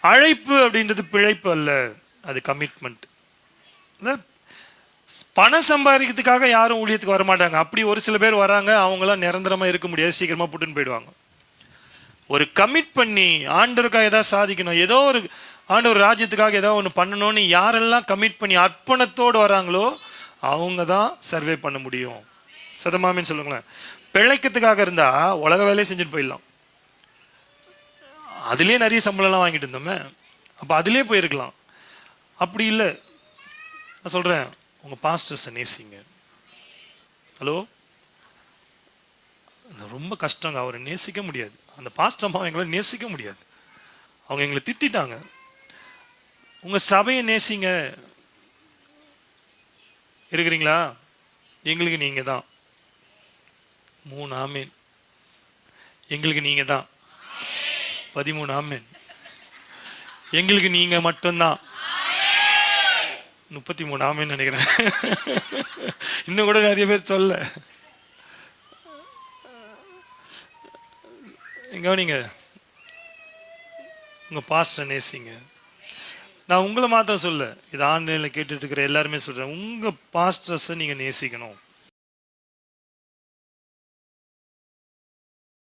அழைப்பு அப்படின்றது பிழைப்பு அல்ல, அது கமிட்மெண்ட். பணம் சம்பாதிக்கிறதுக்காக யாரும் ஊழியத்துக்கு வரமாட்டாங்க. அப்படி ஒரு சில பேர் வராங்க, அவங்களாம் நிரந்தரமா இருக்க முடியாது, சீக்கிரமா புட்டுன்னு போயிடுவாங்க. ஒரு கமிட் பண்ணி ஆண்டவருக்காக ஏதாவது சாதிக்கணும், ஏதோ ஒரு ஆண்டவர் ராஜ்யத்துக்காக ஏதோ ஒன்று பண்ணணும்னு யாரெல்லாம் கமிட் பண்ணி அர்ப்பணத்தோடு வராங்களோ அவங்க தான் சர்வே பண்ண முடியும். சதமாமின்னு சொல்லுங்களேன். பிழைக்கிறதுக்காக இருந்தா உலக வேலையை செஞ்சுட்டு போயிடலாம், அதுலேயே நிறைய சம்பளம்லாம் வாங்கிட்டு இருந்தோமே, அப்போ அதுலேயே போயிருக்கலாம். அப்படி இல்லை. நான் சொல்கிறேன், உங்கள் பாஸ்டர்ஸை நேசிங்க. ஹலோ, ரொம்ப கஷ்டங்க, அவரை நேசிக்க முடியாது. அந்த பாஸ்டர் அம்மா எங்களை நேசிக்க முடியாது, அவங்க எங்களை திட்டாங்க. உங்கள் சபையை நேசிங்க. இருக்கிறீங்களா? எங்களுக்கு நீங்கள் தான். 3 ஆமேன். எங்களுக்கு நீங்கள் தான். 13 ஆமேன். எங்களுக்கு நீங்கள் மட்டும்தான். 33 ஆமேன்னு நினைக்கிறேன். இன்னும் கூட நிறைய பேர் சொல்ல. கவனிங்க, உங்கள் பாஸ்டர் நேசிங்க. நான் உங்களை மாத்திரம் சொல்ல, இது ஆன்லைனில் கேட்டுட்டு இருக்கிற எல்லாருமே சொல்கிறேன், உங்கள் பாஸ்டர்ஸை நீங்கள் நேசிக்கணும்.